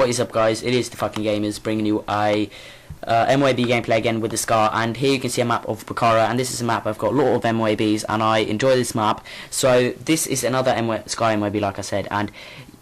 What is up, guys? It is the fucking gamers bringing you a MOAB gameplay again with the Scar, and here you can see a map of Bakaara, and this is a map I've got a lot of MOABs, and I enjoy this map. So this is another Sky MOAB, like I said, and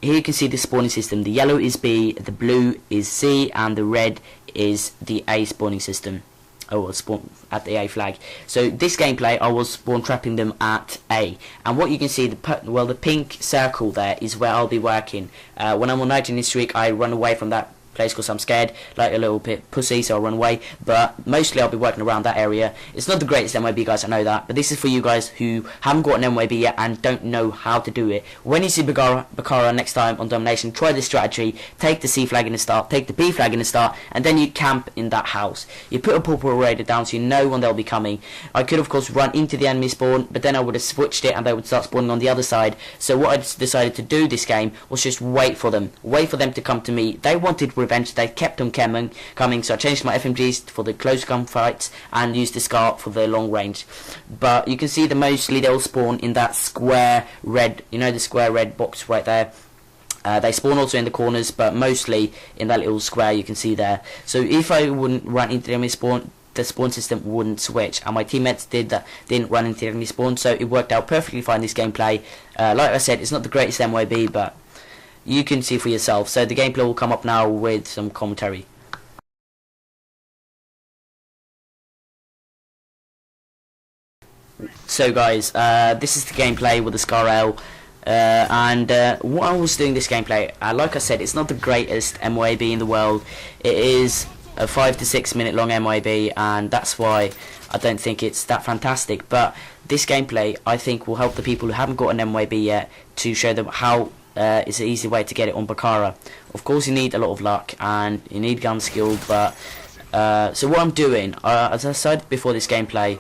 here you can see the spawning system. The yellow is B, the blue is C, and the red is the A spawning system. I will spawn at the A flag. So this gameplay, I was spawn trapping them at A, and what you can see, the pink circle there is where I'll be working. When I'm on 19 streak, I run away from that place because I'm scared, like a little bit pussy, so I'll run away. But mostly I'll be working around that area. It's not the greatest MOAB, guys, I know that, but this is for you guys who haven't got an MOAB yet and don't know how to do it. When you see Bakaara next time on Domination, try this strategy. Take the C flag in the start, take the B flag in the start, and then you camp in that house. You put a purple raider down so you know when they'll be coming. I could of course run into the enemy spawn, but then I would have switched it and they would start spawning on the other side. So what I decided to do this game was just wait for them to come to me. They wanted revenge, they kept on coming, so I changed my FMGs for the close gunfights and used the Scar for the long range. But you can see that mostly they'll spawn in that square red, you know, the square red box right there. They spawn also in the corners, but mostly in that little square you can see there. So if I wouldn't run into the enemy spawn, the spawn system wouldn't switch, and my teammates didn't run into the enemy spawn, so it worked out perfectly fine, this gameplay. Like I said, it's not the greatest MOAB, but you can see for yourself. So the gameplay will come up now with some commentary. So guys, this is the gameplay with the Scar L, and what I was doing this gameplay, like I said, it's not the greatest MOAB in the world. It is a 5 to 6 minute long MOAB, and that's why I don't think it's that fantastic. But this gameplay, I think, will help the people who haven't got an MOAB yet, to show them how it's an easy way to get it on Bakaara. Of course you need a lot of luck and you need gun skill, but so what I'm doing, as I said before this gameplay,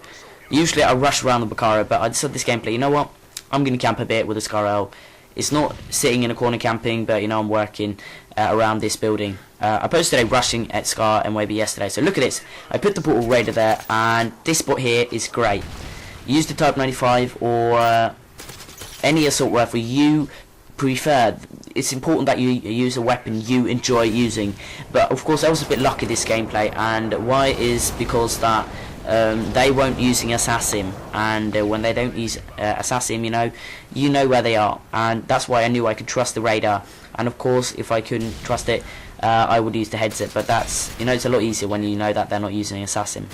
usually I rush around the Bakaara, but I decided this gameplay, you know what, I'm going to camp a bit with the Scar L. It's not sitting in a corner camping, but you know, I'm working around this building. I posted a rushing at Scar MOAB yesterday, so look at this. I put the portal raider there, and this spot here is great. Use the Type 95 or any assault rifle you prefer. It's important that you use a weapon you enjoy using. But of course I was a bit lucky this gameplay, and why is because that they weren't using assassin, and when they don't use assassin, you know where they are, and that's why I knew I could trust the radar. And of course if I couldn't trust it, I would use the headset, but that's, it's a lot easier when you know that they're not using assassin.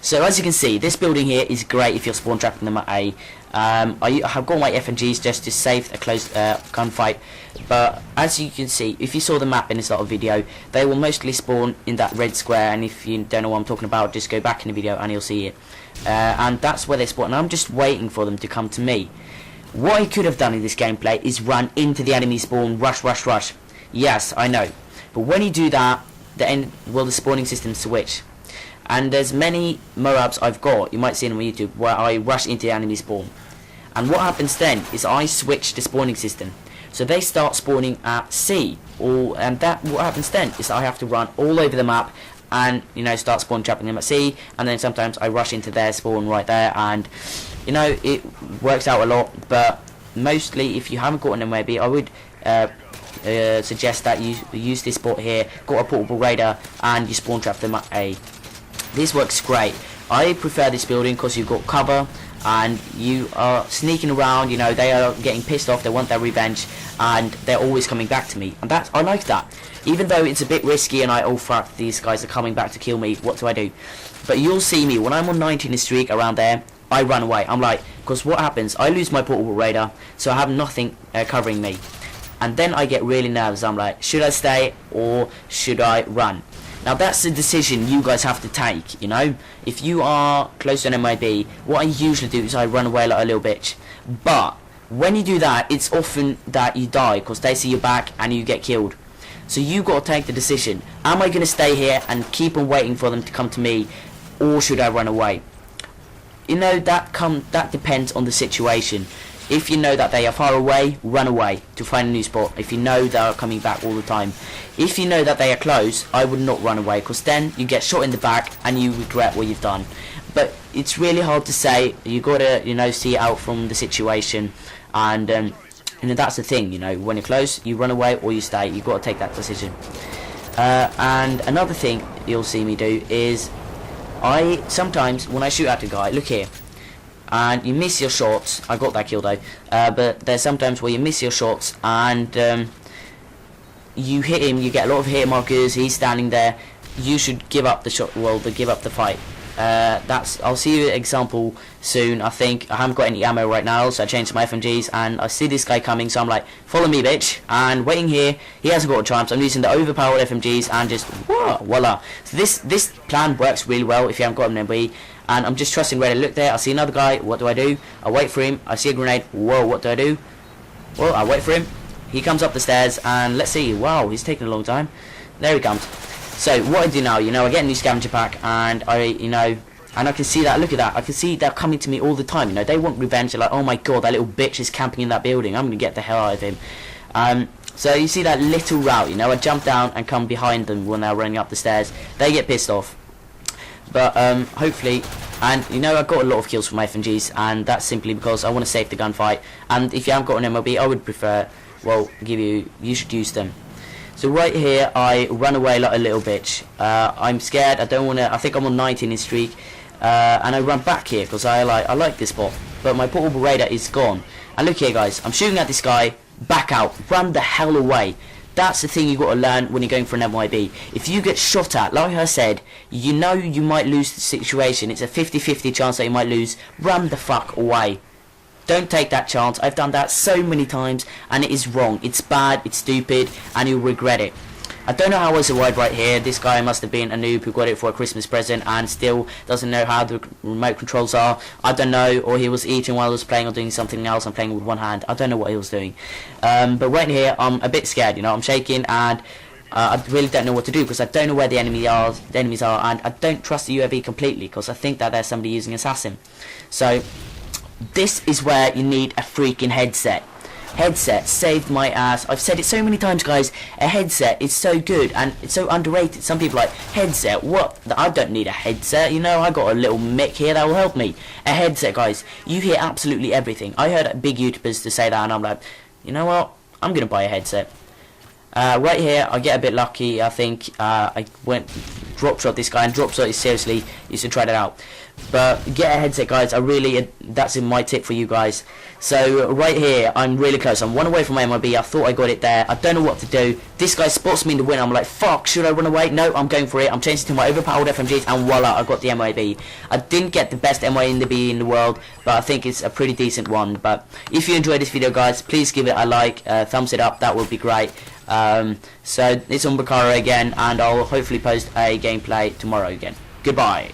So as you can see, this building here is great if you're spawn trapping them at A. I have got my FMGs just to save a close gunfight, but as you can see, if you saw the map in this little video, they will mostly spawn in that red square, and if you don't know what I'm talking about, just go back in the video and you'll see it. And that's where they spawn, and I'm just waiting for them to come to me. What I could have done in this gameplay is run into the enemy spawn, rush. Yes, I know, but when you do that, the spawning system switch. And there's many MOABs I've got, you might see them on YouTube, where I rush into the enemy spawn. And what happens then is I switch the spawning system. So they start spawning at C. What happens then is I have to run all over the map and, start spawn trapping them at C. And then sometimes I rush into their spawn right there, and, it works out a lot. But mostly, if you haven't got an MOAB, I would suggest that you use this spot here, got a portable radar, and you spawn trap them at A. This works great. I prefer this building because you've got cover and you are sneaking around. They are getting pissed off, they want their revenge, and they're always coming back to me, and I like that. Even though it's a bit risky and oh fuck, these guys are coming back to kill me, what do I do? But you'll see me when I'm on 19 streak around there, I run away. I'm like, because what happens, I lose my portable radar, so I have nothing covering me, and then I get really nervous. I'm like, should I stay or should I run? Now that's a decision you guys have to take, If you are close to an MOAB, what I usually do is I run away like a little bitch. But when you do that, it's often that you die because they see you back and you get killed. So you got to take the decision. Am I going to stay here and keep on waiting for them to come to me, or should I run away? That depends on the situation. If you know that they are far away, run away to find a new spot. If you know they are coming back all the time. If you know that they are close, I would not run away, because then you get shot in the back and you regret what you've done. But it's really hard to say. You gotta, see it out from the situation, and And that's the thing, you know, when you're close, you run away or you stay. You've got to take that decision. And another thing you'll see me do is, sometimes when I shoot at a guy, look here, and you miss your shots. I got that kill though, but there's sometimes where you miss your shots and you hit him, you get a lot of hit markers, he's standing there, you should give up the shot, give up the fight. I'll see you an example soon. I think I haven't got any ammo right now, so I changed my FMGs, and I see this guy coming, so I'm like, follow me bitch, and waiting here. He hasn't got a chance. I'm using the overpowered FMGs and just voila. So this plan works really well if you haven't got an MB, and I'm just trusting where to look there. I see another guy, what do? I wait for him, I see a grenade, whoa, what do? Well, I wait for him, he comes up the stairs, and let's see, wow, he's taking a long time. There he comes. So what I do now, you know, I get a new scavenger pack, and I can see that, look at that, I can see they're coming to me all the time, you know, they want revenge. They're like, oh my god, that little bitch is camping in that building, I'm gonna get the hell out of him. So you see that little route, you know, I jump down and come behind them when they're running up the stairs. They get pissed off, but hopefully, and you know, I got a lot of kills from my FMGs, and that's simply because I want to save the gunfight. And if you haven't got an MOB, I would prefer, well, you should use them. So right here, I run away like a little bitch. I'm scared. I don't want to. I think I'm on 19 in streak, and I run back here because I like this spot. But my portable radar is gone. And look here, guys. I'm shooting at this guy. Back out. Run the hell away. That's the thing you got to learn when you're going for an MYB. If you get shot at, like I said, you know you might lose the situation. It's a 50-50 chance that you might lose. Run the fuck away. Don't take that chance. I've done that so many times, and it is wrong. It's bad, it's stupid, and you'll regret it. I don't know how I survived right here. This guy must have been a noob who got it for a Christmas present and still doesn't know how the remote controls are. I don't know, or he was eating while I was playing or doing something else. I'm playing with one hand. I don't know what he was doing. But right here, I'm a bit scared, you know. I'm shaking, and I really don't know what to do because I don't know where the enemies are, and I don't trust the UAV completely because I think that there's somebody using assassin. So this is where you need a freaking headset. Headset saved my ass. I've said it so many times, guys. A headset is so good and it's so underrated. Some people are like, headset, what? I don't need a headset, you know, I got a little mic here that will help me. A headset, guys, you hear absolutely everything. I heard big YouTubers to say that, and I'm like, you know what, I'm gonna buy a headset. Right here, I get a bit lucky. I think I drop shot this guy, and drop shot is seriously, you should try that out. But get a headset, guys. That's in my tip for you guys. So right here, I'm really close. I'm one away from my MIB. I thought I got it there. I don't know what to do. This guy spots me in the wind. I'm like, fuck, should I run away? No, I'm going for it. I'm changing to my overpowered FMGs, and voila, I got the MIB. I didn't get the best MIB in the world, but I think it's a pretty decent one. But if you enjoyed this video, guys, please give it a like, thumbs it up. That would be great. So it's on Bakaara again, and I'll hopefully post a gameplay tomorrow again. Goodbye.